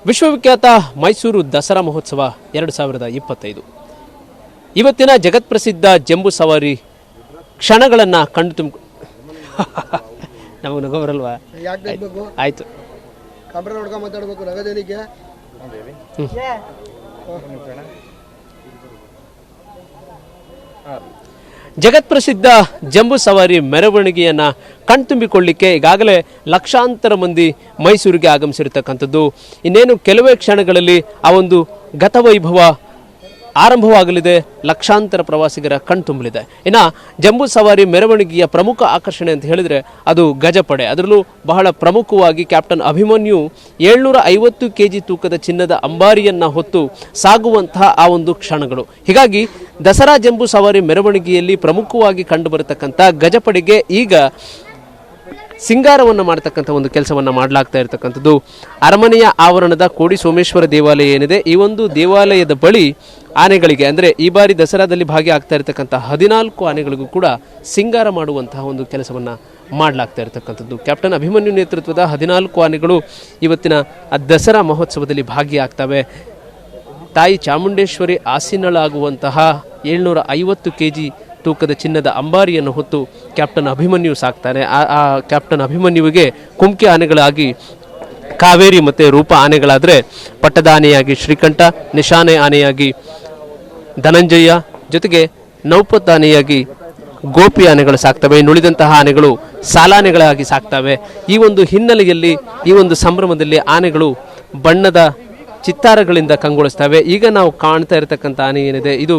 ವಿಶ್ವವಿಖ್ಯಾತ ಮೈಸೂರು ದಸರಾ ಮಹೋತ್ಸವ 2025 ಇವತ್ತಿನ ಜಗತ್ಪ್ರಸಿದ್ಧ ಜಂಬೂ ಸವಾರಿ ಕ್ಷಣಗಳನ್ನು ಕಂಡು ತುಂಬ ನಮಗೆ ನಗು ಬರಲ್ವಾ? ಆಯಿತು. ಜಗತ್ಪ್ರಸಿದ್ಧ ಜಂಬೂ ಸವಾರಿ ಮೆರವಣಿಗೆಯನ್ನು ಕಣ್ತುಂಬಿಕೊಳ್ಳಿಕ್ಕೆ ಈಗಾಗಲೇ ಲಕ್ಷಾಂತರ ಮಂದಿ ಮೈಸೂರಿಗೆ ಆಗಮಿಸಿರತಕ್ಕಂಥದ್ದು. ಇನ್ನೇನು ಕೆಲವೇ ಕ್ಷಣಗಳಲ್ಲಿ ಆ ಒಂದು ಗತವೈಭವ ಆರಂಭವಾಗಲಿದೆ. ಲಕ್ಷಾಂತರ ಪ್ರವಾಸಿಗರ ಕಣ್ತುಂಬಲಿದೆ. ಇನ್ನು ಜಂಬೂ ಸವಾರಿ ಮೆರವಣಿಗೆಯ ಪ್ರಮುಖ ಆಕರ್ಷಣೆ ಅಂತ ಹೇಳಿದರೆ ಅದು ಗಜಪಡೆ. ಅದರಲ್ಲೂ ಬಹಳ ಪ್ರಮುಖವಾಗಿ ಕ್ಯಾಪ್ಟನ್ ಅಭಿಮನ್ಯು 750 kg ತೂಕದ ಚಿನ್ನದ ಅಂಬಾರಿಯನ್ನು ಹೊತ್ತು ಸಾಗುವಂತಹ ಆ ಒಂದು ಕ್ಷಣಗಳು. ಹೀಗಾಗಿ ದಸರಾ ಜಂಬೂ ಸವಾರಿ ಮೆರವಣಿಗೆಯಲ್ಲಿ ಪ್ರಮುಖವಾಗಿ ಕಂಡುಬರತಕ್ಕಂಥ ಗಜಪಡೆಗೆ ಈಗ ಸಿಂಗಾರವನ್ನು ಮಾಡತಕ್ಕಂಥ ಒಂದು ಕೆಲಸವನ್ನು ಮಾಡಲಾಗ್ತಾ ಇರತಕ್ಕಂಥದ್ದು. ಅರಮನೆಯ ಆವರಣದ ಕೋಡಿ ಸೋಮೇಶ್ವರ ದೇವಾಲಯ ಏನಿದೆ, ಈ ಒಂದು ದೇವಾಲಯದ ಬಳಿ ಆನೆಗಳಿಗೆ ಅಂದರೆ ಈ ಬಾರಿ ದಸರಾದಲ್ಲಿ ಭಾಗಿಯಾಗ್ತಾ ಇರತಕ್ಕಂಥ 14 ಆನೆಗಳಿಗೂ ಕೂಡ ಸಿಂಗಾರ ಮಾಡುವಂತಹ ಒಂದು ಕೆಲಸವನ್ನು ಮಾಡಲಾಗ್ತಾ ಇರತಕ್ಕಂಥದ್ದು. ಕ್ಯಾಪ್ಟನ್ ಅಭಿಮನ್ಯು ನೇತೃತ್ವದ 14 ಆನೆಗಳು ಇವತ್ತಿನ ದಸರಾ ಮಹೋತ್ಸವದಲ್ಲಿ ಭಾಗಿಯಾಗ್ತವೆ. ತಾಯಿ ಚಾಮುಂಡೇಶ್ವರಿ ಆಸೀನಳಾಗುವಂತಹ 750 kg ತೂಕದ ಚಿನ್ನದ ಅಂಬಾರಿಯನ್ನು ಹೊತ್ತು ಕ್ಯಾಪ್ಟನ್ ಅಭಿಮನ್ಯು ಸಾಕ್ತಾನೆ. ಆ ಕ್ಯಾಪ್ಟನ್ ಅಭಿಮನ್ಯುವಿಗೆ ಕುಮ್ಕಿ ಆನೆಗಳಾಗಿ ಕಾವೇರಿ ಮತ್ತು ರೂಪ ಆನೆಗಳಾದರೆ, ಪಟ್ಟದ ಆನೆಯಾಗಿ ಶ್ರೀಕಂಠ, ನಿಶಾನೆ ಆನೆಯಾಗಿ ಧನಂಜಯ, ಜೊತೆಗೆ ನೌಪತ್ ಆನೆಯಾಗಿ ಗೋಪಿ ಆನೆಗಳು ಸಾಕ್ತವೆ. ಇನ್ನುಳಿದಂತಹ ಆನೆಗಳು ಸಾಲಾನೆಗಳಾಗಿ ಸಾಕ್ತವೆ. ಈ ಒಂದು ಹಿನ್ನೆಲೆಯಲ್ಲಿ, ಈ ಒಂದು ಸಂಭ್ರಮದಲ್ಲಿ ಆನೆಗಳು ಬಣ್ಣದ ಚಿತ್ತಾರಗಳಿಂದ ಕಂಗೊಳಿಸ್ತವೆ. ಈಗ ನಾವು ಕಾಣ್ತಾ ಇರತಕ್ಕಂಥ ಆನೆ ಏನಿದೆ, ಇದು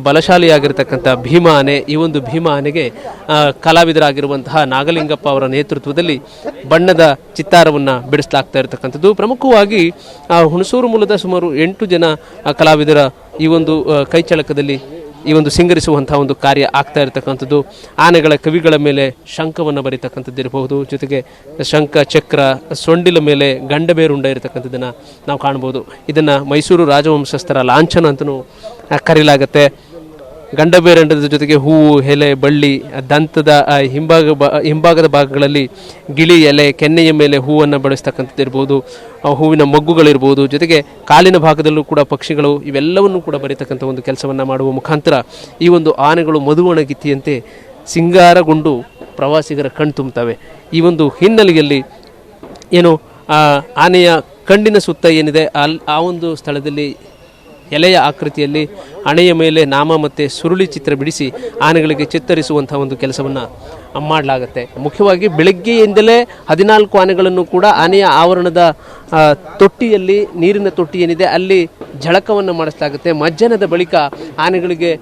ಬಲಶಾಲಿಯಾಗಿರ್ತಕ್ಕಂಥ ಭೀಮಾ ಆನೆ. ಈ ಒಂದು ಭೀಮಾ ಆನೆಗೆ ಕಲಾವಿದರಾಗಿರುವಂತಹ ನಾಗಲಿಂಗಪ್ಪ ಅವರ ನೇತೃತ್ವದಲ್ಲಿ ಬಣ್ಣದ ಚಿತ್ತಾರವನ್ನು ಬಿಡಿಸಲಾಗ್ತಾ ಇರತಕ್ಕಂಥದ್ದು. ಪ್ರಮುಖವಾಗಿ ಹುಣಸೂರು ಮೂಲದ ಸುಮಾರು 8 ಜನ ಕಲಾವಿದರ ಈ ಒಂದು ಕೈಚಳಕದಲ್ಲಿ ಈ ಒಂದು ಸಿಂಗರಿಸುವಂತಹ ಒಂದು ಕಾರ್ಯ ಆಗ್ತಾ ಇರತಕ್ಕಂಥದ್ದು. ಆನೆಗಳ ಕವಿಗಳ ಮೇಲೆ ಶಂಖವನ್ನು ಬರೀತಕ್ಕಂಥದ್ದು ಇರಬಹುದು, ಜೊತೆಗೆ ಶಂಖ ಚಕ್ರ, ಸೊಂಡಿಲ ಮೇಲೆ ಗಂಡಬೇರುಂಡ ಇರತಕ್ಕಂಥದ್ದನ್ನು ನಾವು ಕಾಣ್ಬೋದು. ಇದನ್ನು ಮೈಸೂರು ರಾಜವಂಶಸ್ಥರ ಲಾಂಛನ ಅಂತಲೂ ಕರೆಯಲಾಗತ್ತೆ. ಗಂಡಬೇರಂಡದ ಜೊತೆಗೆ ಹೂವು, ಎಲೆ, ಬಳ್ಳಿ, ದಂತದ ಹಿಂಭಾಗದ ಭಾಗಗಳಲ್ಲಿ ಗಿಳಿ ಎಲೆ, ಕೆನ್ನೆಯ ಮೇಲೆ ಹೂವನ್ನು ಬಳಸ್ತಕ್ಕಂಥದ್ದು ಇರ್ಬೋದು, ಹೂವಿನ ಮೊಗ್ಗುಗಳಿರ್ಬೋದು, ಜೊತೆಗೆ ಕಾಲಿನ ಭಾಗದಲ್ಲೂ ಕೂಡ ಪಕ್ಷಿಗಳು, ಇವೆಲ್ಲವನ್ನೂ ಕೂಡ ಬರೀತಕ್ಕಂಥ ಒಂದು ಕೆಲಸವನ್ನು ಮಾಡುವ ಮುಖಾಂತರ ಈ ಒಂದು ಆನೆಗಳು ಮಧುವಣಗಿತ್ತಿಯಂತೆ ಸಿಂಗಾರಗೊಂಡು ಪ್ರವಾಸಿಗರ ಕಣ್ತುಂಬ್ತವೆ. ಈ ಒಂದು ಹಿನ್ನೆಲೆಯಲ್ಲಿ ಏನು ಆನೆಯ ಕಣ್ಣಿನ ಸುತ್ತ ಏನಿದೆ ಆ ಒಂದು ಸ್ಥಳದಲ್ಲಿ ಎಲೆಯ ಆಕೃತಿಯಲ್ಲಿ ಹಣೆಯ ಮೇಲೆ ನಾಮ ಮತ್ತು ಸುರುಳಿ ಚಿತ್ರ ಬಿಡಿಸಿ ಆನೆಗಳಿಗೆ ಚಿತ್ತರಿಸುವಂಥ ಒಂದು ಕೆಲಸವನ್ನು ಮಾಡಲಾಗುತ್ತೆ. ಮುಖ್ಯವಾಗಿ ಬೆಳಗ್ಗೆಯಿಂದಲೇ 14 ಆನೆಗಳನ್ನು ಕೂಡ ಆನೆಯ ಆವರಣದ ತೊಟ್ಟಿಯಲ್ಲಿ, ನೀರಿನ ತೊಟ್ಟಿ ಏನಿದೆ ಅಲ್ಲಿ ಝಳಕವನ್ನು ಮಾಡಿಸಲಾಗುತ್ತೆ. ಮಧ್ಯಾಹ್ನದ ಬಳಿಕ ಆನೆಗಳಿಗೆ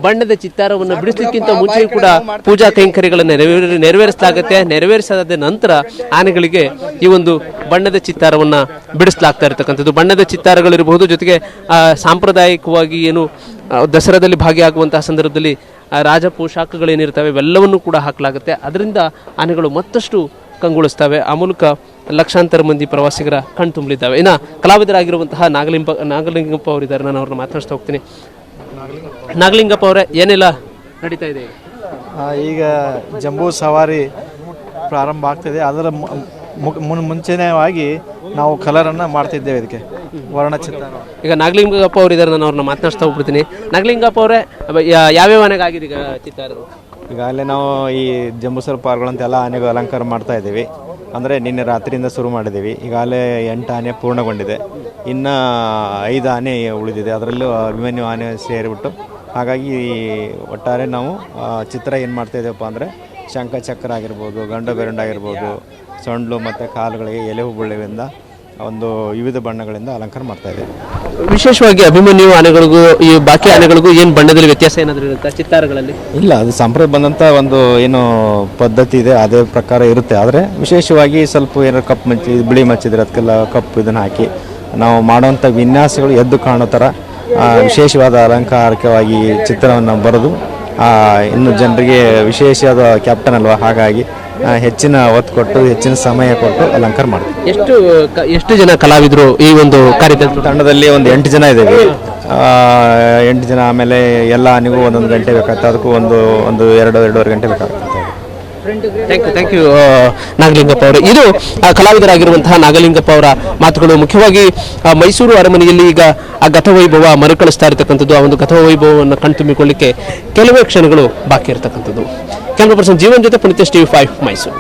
ಬಣ್ಣದ ಚಿತ್ತಾರವನ್ನು ಬಿಡಿಸಲಿಕ್ಕಿಂತ ಮುಂಚೆ ಕೂಡ ಪೂಜಾ ಕೈಂಕರ್ಯಗಳನ್ನು ನೆರವೇರಿಸಲಾಗುತ್ತೆ. ನೆರವೇರಿಸಾದ ನಂತರ ಆನೆಗಳಿಗೆ ಈ ಒಂದು ಬಣ್ಣದ ಚಿತ್ತಾರವನ್ನು ಬಿಡಿಸಲಾಗ್ತಾ ಇರತಕ್ಕಂಥದ್ದು. ಬಣ್ಣದ ಚಿತ್ತಾರಗಳಿರಬಹುದು, ಜೊತೆಗೆ ಸಾಂಪ್ರದಾಯಿಕವಾಗಿ ಏನು ದಸರಾದಲ್ಲಿ ಭಾಗಿಯಾಗುವಂತಹ ಸಂದರ್ಭದಲ್ಲಿ ರಾಜ ಪೋಷಾಕಗಳೇನಿರ್ತವೆ ಇವೆಲ್ಲವನ್ನೂ ಕೂಡ ಹಾಕಲಾಗುತ್ತೆ. ಅದರಿಂದ ಆನೆಗಳು ಮತ್ತಷ್ಟು ಕಂಗೊಳಿಸ್ತವೆ. ಆ ಮೂಲಕ ಲಕ್ಷಾಂತರ ಮಂದಿ ಪ್ರವಾಸಿಗರ ಕಣ್ತುಂಬಲಿದ್ದಾವೆ. ಇನ್ನು ಕಲಾವಿದರಾಗಿರುವಂತಹ ನಾಗಲಿಂಗಪ್ಪ ಅವರಿದ್ದಾರೆ, ನಾನು ಅವ್ರನ್ನ ಮಾತನಾಡ್ತಾ ಹೋಗ್ತೀನಿ. ನಾಗಲಿಂಗಪ್ಪ ಅವರೇ, ಏನೆಲ್ಲ ನಡೀತಾ ಇದೆ ಈಗ? ಜಂಬೂ ಸವಾರಿ ಪ್ರಾರಂಭ ಆಗ್ತಿದೆ. ಅದರ ಮುಂಚೆನೇವಾಗಿ ನಾವು ಕಲರನ್ನು ಮಾಡ್ತಿದ್ದೇವೆ, ಇದಕ್ಕೆ ವರ್ಣಚಿತ್ರ. ಈಗ ನಾಗಲಿಂಗಪ್ಪ ಅವರು ಇದ್ದಾರೆ, ನಾನು ಅವ್ರನ್ನ ಮಾತನಾಡ್ತಾ ಹೋಗ್ಬಿಡ್ತೀನಿ. ನಾಗಲಿಂಗಪ್ಪ ಅವರೇ, ಯಾವ್ಯಾವ ಆನೆಗೆ ಆಗಿದೆ ಈಗ ಚಿತ್ತಾರ? ಈಗಾಗಲೇ ನಾವು ಈ ಜಂಬೂ ಸವಾರಿ ಪಾರ್ಗಳಂತ ಎಲ್ಲ ಆನೆಗೂ ಅಲಂಕಾರ ಮಾಡ್ತಾ ಇದ್ದೀವಿ. ಅಂದರೆ ನಿನ್ನೆ ರಾತ್ರಿಯಿಂದ ಶುರು ಮಾಡಿದ್ದೀವಿ. ಈಗಾಗಲೇ 8 ಆನೆ ಪೂರ್ಣಗೊಂಡಿದೆ, ಇನ್ನು 5 ಆನೆ ಉಳಿದಿದೆ. ಅದರಲ್ಲೂ ಅಭಿಮನ್ಯು ಆನೆ ಸೇರಿಬಿಟ್ಟು, ಹಾಗಾಗಿ ಒಟ್ಟಾರೆ ನಾವು ಚಿತ್ರ ಏನು ಮಾಡ್ತಾಯಿದ್ದೇವಪ್ಪ ಅಂದರೆ ಶಂಖ ಚಕ್ರ ಆಗಿರ್ಬೋದು, ಗಂಡು ಬೆರಂಡ ಆಗಿರ್ಬೋದು, ಸೊಂಡ್ಲು ಮತ್ತು ಕಾಲುಗಳಿಗೆ ಎಲೆ ಹೂಬಳ್ಳಿಯಿಂದ ಒಂದು ವಿವಿಧ ಬಣ್ಣಗಳಿಂದ ಅಲಂಕಾರ ಮಾಡ್ತಾಯಿದ್ದೇವೆ. ವಿಶೇಷವಾಗಿ ಅಭಿಮನ್ಯು ಆನೆಗಳಿಗೂ ಈ ಬಾಕಿ ಆನೆಗಳಿಗೂ ಏನು ಬಣ್ಣದಲ್ಲಿ ವ್ಯತ್ಯಾಸ ಏನಾದರೂ ಇರುತ್ತೆ ಚಿತ್ತಾರಗಳಲ್ಲಿ? ಇಲ್ಲ, ಅದು ಸಂಪ್ರದಾಯ ಬಂದಂಥ ಒಂದು ಏನು ಪದ್ಧತಿ ಇದೆ ಅದೇ ಪ್ರಕಾರ ಇರುತ್ತೆ. ಆದರೆ ವಿಶೇಷವಾಗಿ ಸ್ವಲ್ಪ ಏನಾರು ಕಪ್ಪು ಮಚ್ಚಿ ಬಿಳಿ ಮಚ್ಚಿದ್ರೆ ಅದಕ್ಕೆಲ್ಲ ಕಪ್ಪು ಇದನ್ನು ಹಾಕಿ ನಾವು ಮಾಡುವಂಥ ವಿನ್ಯಾಸಗಳು ಎದ್ದು ಕಾಣೋ ಥರ ವಿಶೇಷವಾದ ಅಲಂಕಾರಿಕವಾಗಿ ಚಿತ್ರವನ್ನು ಬರೆದು ಇನ್ನು ಜನರಿಗೆ ವಿಶೇಷವಾದ ಕ್ಯಾಪ್ಟನ್ ಅಲ್ವಾ, ಹಾಗಾಗಿ ಹೆಚ್ಚಿನ ಒತ್ತು ಕೊಟ್ಟು ಹೆಚ್ಚಿನ ಸಮಯ ಕೊಟ್ಟು ಅಲಂಕಾರ ಮಾಡ್ತೀವಿ. ಎಷ್ಟು ಜನ ಕಲಾವಿದರು ಈ ಒಂದು ತಂಡದಲ್ಲಿ? ಒಂದು 8 ಜನ ಇದ್ದೇವೆ. 8 ಜನ. ಆಮೇಲೆ ಎಲ್ಲ ಆನೆಗೂ ಒಂದೊಂದು ಗಂಟೆ ಬೇಕಾಗ್ತದೆ, ಅದಕ್ಕೂ ಒಂದು 2-2.5 ಗಂಟೆ ಬೇಕಾಗ್ತದೆ. ಥ್ಯಾಂಕ್ ಯು ನಾಗಲಿಂಗಪ್ಪ ಅವರು. ಇದು ಕಲಾವಿದರಾಗಿರುವಂತಹ ನಾಗಲಿಂಗಪ್ಪ ಅವರ ಮಾತುಗಳು. ಮುಖ್ಯವಾಗಿ ಮೈಸೂರು ಅರಮನೆಯಲ್ಲಿ ಈಗ ಆ ಗತವೈಭವ ಮರುಕಳಿಸ್ತಾ ಇರತಕ್ಕಂಥದ್ದು, ಆ ಒಂದು ಗತವೈಭವವನ್ನು ಕಣ್ತುಂಬಿಕೊಳ್ಳಿಕ್ಕೆ ಕೆಲವೇ ಕ್ಷಣಗಳು ಬಾಕಿ ಇರತಕ್ಕಂಥದ್ದು. ಕ್ಯಾಮ್ರಾ ಪರ್ಸನ್ ಜೀವನ್ ಜೊತೆ ಪುನೀತ್, TV5 ಮೈಸೂರು.